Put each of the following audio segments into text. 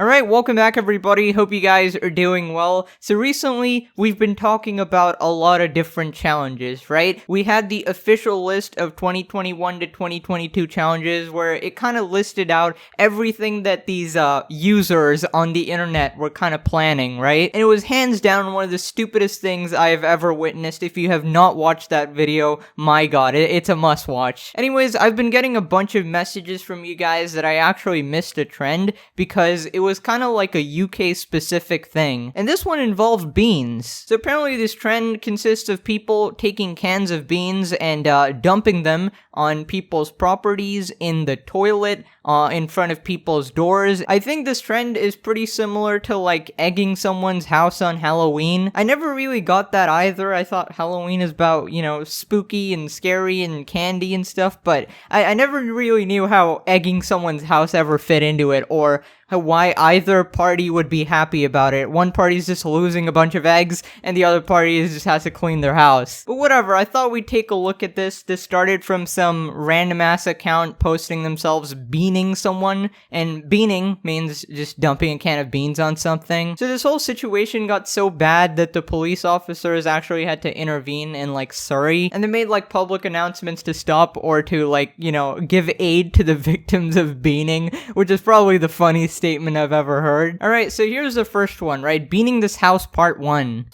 Alright, welcome back everybody, hope you guys are doing well. So recently, we've been talking about a lot of different challenges, right? We had the official list of 2021 to 2022 challenges where it kind of listed out everything that these users on the internet were kind of planning, right? And it was hands down one of the stupidest things I have ever witnessed. If you have not watched that video, my god, it's a must watch. Anyways, I've been getting a bunch of messages from you guys that I actually missed a trend because it was kind of like a UK specific thing, and this one involved beans. So apparently this trend consists of people taking cans of beans and dumping them on people's properties, in the toilet, in front of people's doors. I think this trend is pretty similar to like egging someone's house on Halloween. I never really got that either. I thought Halloween is about, you know, spooky and scary and candy and stuff, but I never really knew how egging someone's house ever fit into it, or why either party would be happy about it. One party's just losing a bunch of eggs, and the other party just has to clean their house. But whatever, I thought we'd take a look at this. This started from some random-ass account posting themselves beaning someone, and beaning means just dumping a can of beans on something. So this whole situation got so bad that the police officers actually had to intervene in, like, Surrey, and they made, like, public announcements to stop or to, like, you know, give aid to the victims of beaning, which is probably the funniest statement I've ever heard. Alright, so here's the first one, right? Beaning this house part 1.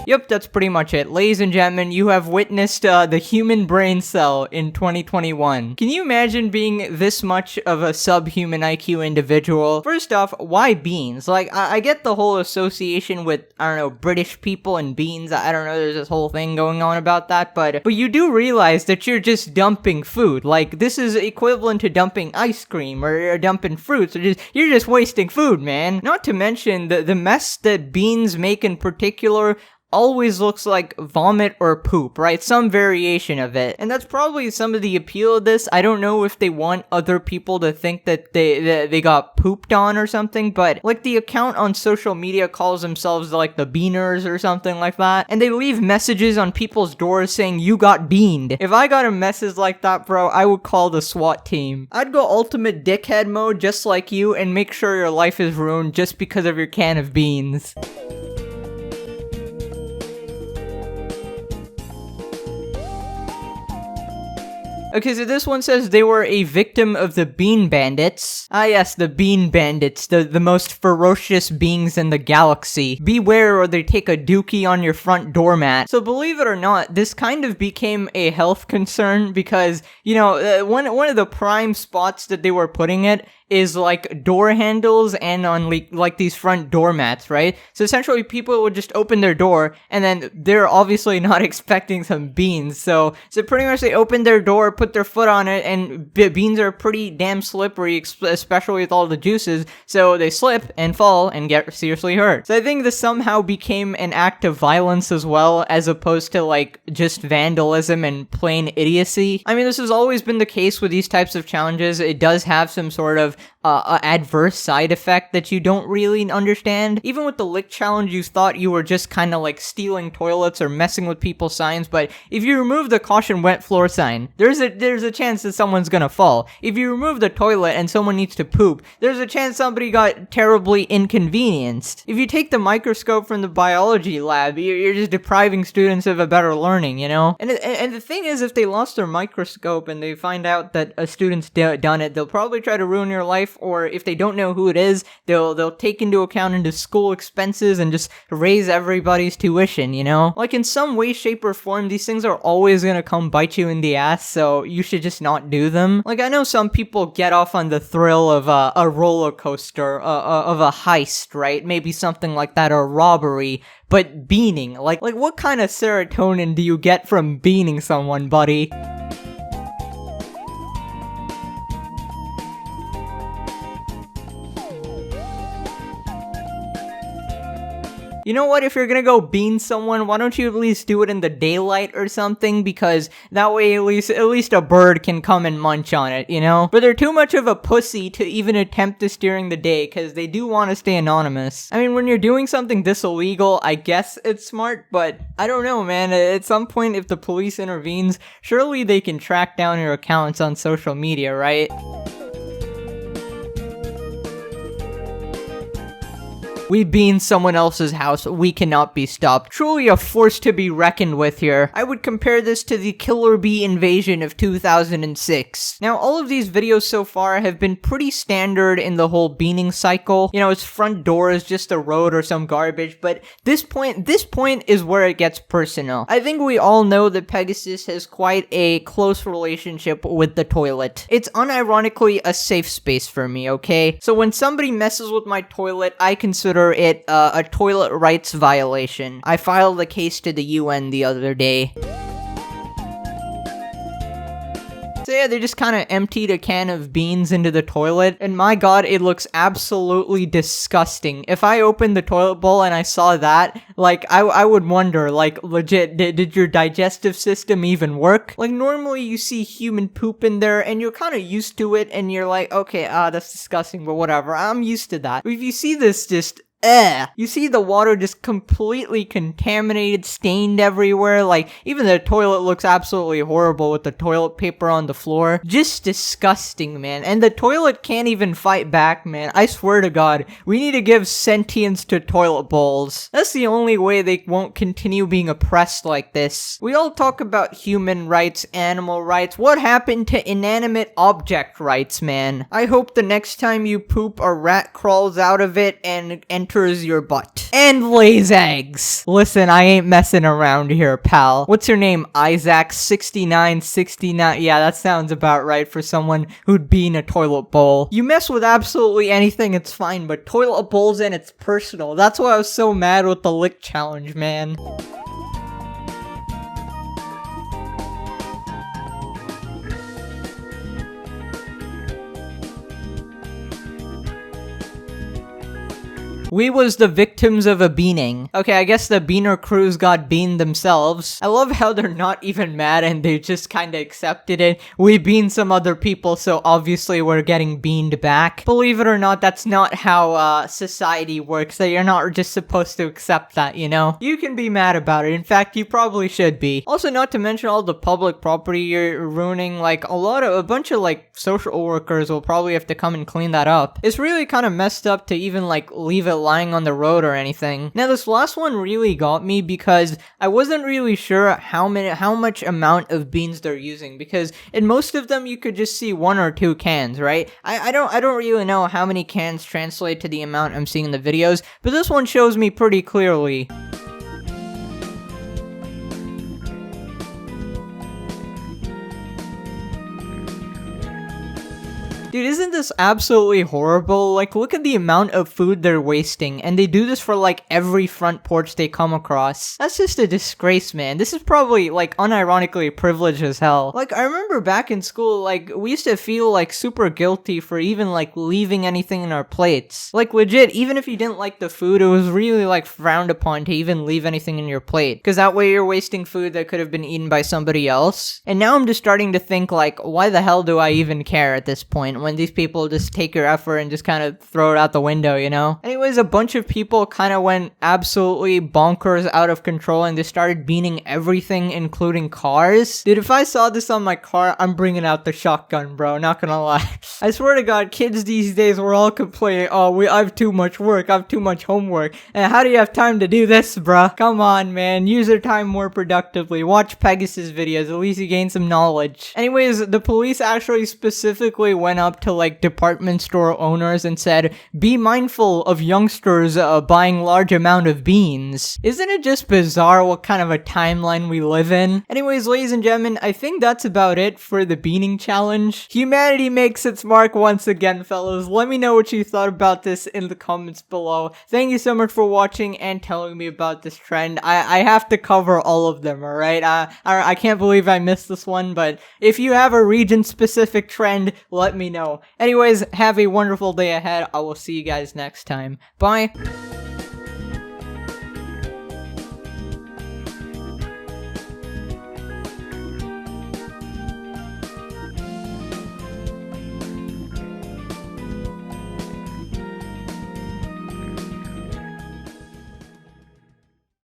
Yep, that's pretty much it. Ladies and gentlemen, you have witnessed the human brain cell in 2021. Can you imagine being this much of a subhuman IQ individual? First off, why beans? Like, I get the whole association with, I don't know, British people and beans. I don't know, there's this whole thing going on about that, but you do realize that you're just dumping food. Like, this is equivalent to dumping ice cream or dumping fruits. You're just wasting food, man. Not to mention the mess that beans make in particular always looks like vomit or poop, right? Some variation of it. And that's probably some of the appeal of this. I don't know if they want other people to think that they got pooped on or something, but like the account on social media calls themselves like the Beaners or something like that, and they leave messages on people's doors saying you got beaned. If I got a message like that, bro, I would call the SWAT team. I'd go ultimate dickhead mode just like you and make sure your life is ruined just because of your can of beans. Okay, so this one says they were a victim of the Bean Bandits. Ah yes, the Bean Bandits, the most ferocious beings in the galaxy. Beware or they take a dookie on your front doormat. So believe it or not, this kind of became a health concern because, you know, one of the prime spots that they were putting it is like door handles and on like these front doormats, right? So essentially people would just open their door and then they're obviously not expecting some beans. So pretty much they open their door, put their foot on it, and beans are pretty damn slippery, especially with all the juices. So they slip and fall and get seriously hurt. So I think this somehow became an act of violence as well, as opposed to like just vandalism and plain idiocy. I mean, this has always been the case with these types of challenges. It does have some sort of adverse side effect that you don't really understand. Even with the lick challenge, you thought you were just kind of like stealing toilets or messing with people's signs, but if you remove the caution wet floor sign, there's a chance that someone's gonna fall. If you remove the toilet and someone needs to poop, there's a chance somebody got terribly inconvenienced. If you take the microscope from the biology lab, you're just depriving students of a better learning, you know? And the thing is, if they lost their microscope and they find out that a student's done it, they'll probably try to ruin your life, or if they don't know who it is, they'll take into account into school expenses and just raise everybody's tuition, you know? Like, in some way, shape, or form, these things are always gonna come bite you in the ass, so you should just not do them. Like, I know some people get off on the thrill of a roller coaster, of a heist, right? Maybe something like that, or robbery, but beaning, like what kind of serotonin do you get from beaning someone, buddy? You know what? If you're gonna go bean someone, why don't you at least do it in the daylight or something? Because that way at least a bird can come and munch on it, you know? But they're too much of a pussy to even attempt this during the day, because they do want to stay anonymous. I mean, when you're doing something this illegal, I guess it's smart, but I don't know, man. At some point, if the police intervenes, surely they can track down your accounts on social media, right? We bean someone else's house, we cannot be stopped. Truly a force to be reckoned with here. I would compare this to the killer bee invasion of 2006. Now, all of these videos so far have been pretty standard in the whole beaning cycle. You know, its front door is just a road or some garbage, but this point is where it gets personal. I think we all know that Pegasus has quite a close relationship with the toilet. It's unironically a safe space for me, okay? So when somebody messes with my toilet, I consider it a toilet rights violation. I filed a case to the UN the other day. So yeah, they just kind of emptied a can of beans into the toilet, and my god, it looks absolutely disgusting. If I opened the toilet bowl and I saw that, like, I would wonder, like, legit, did your digestive system even work? Like, normally you see human poop in there, and you're kind of used to it, and you're like, okay, that's disgusting, but whatever, I'm used to that. But if you see this just you see the water just completely contaminated, stained everywhere, like, even the toilet looks absolutely horrible with the toilet paper on the floor. Just disgusting, man. And the toilet can't even fight back, man. I swear to God, we need to give sentience to toilet bowls. That's the only way they won't continue being oppressed like this. We all talk about human rights, animal rights. What happened to inanimate object rights, man? I hope the next time you poop, a rat crawls out of it and enters your butt. And lays eggs. Listen, I ain't messing around here, pal. What's your name? Isaac6969? Yeah, that sounds about right for someone who'd be in a toilet bowl. You mess with absolutely anything, it's fine, but toilet bowls and it's personal. That's why I was so mad with the lick challenge, man. We was the victims of a beaning. Okay, I guess the beaner crews got beaned themselves. I love how they're not even mad and they just kinda accepted it. We beaned some other people, so obviously we're getting beaned back. Believe it or not, that's not how society works. That you're not just supposed to accept that, you know? You can be mad about it. In fact, you probably should be. Also, not to mention all the public property you're ruining. Like, a bunch of, like, social workers will probably have to come and clean that up. It's really kind of messed up to even, like, leave it lying on the road or anything. Now, this last one really got me because I wasn't really sure how much amount of beans they're using, because in most of them you could just see 1 or 2 cans, right? I don't really know how many cans translate to the amount I'm seeing in the videos, but this one shows me pretty clearly. Dude, isn't this absolutely horrible? Like, look at the amount of food they're wasting, and they do this for, like, every front porch they come across. That's just a disgrace, man. This is probably, like, unironically privileged as hell. Like, I remember back in school, like, we used to feel, like, super guilty for even, like, leaving anything in our plates. Like, legit, even if you didn't like the food, it was really, like, frowned upon to even leave anything in your plate. Because that way you're wasting food that could have been eaten by somebody else. And now I'm just starting to think, like, why the hell do I even care at this point? When these people just take your effort and just kind of throw it out the window, you know? Anyways, a bunch of people kind of went absolutely bonkers out of control and they started beaning everything, including cars. Dude, if I saw this on my car, I'm bringing out the shotgun, bro. Not gonna lie. I swear to God, kids these days, we're all complaining, oh, I have too much work, I have too much homework. And how do you have time to do this, bruh? Come on, man. Use your time more productively. Watch Pegasus videos. At least you gain some knowledge. Anyways, the police actually specifically went up to, like, department store owners and said, be mindful of youngsters buying large amount of beans. Isn't it just bizarre what kind of a timeline we live in? Anyways, ladies and gentlemen, I think that's about it for the beaning challenge. Humanity makes its mark once again, fellas. Let me know what you thought about this in the comments below. Thank you so much for watching and telling me about this trend. I have to cover all of them, alright? I can't believe I missed this one, but if you have a region-specific trend, let me know. Anyways, have a wonderful day ahead. I will see you guys next time. Bye.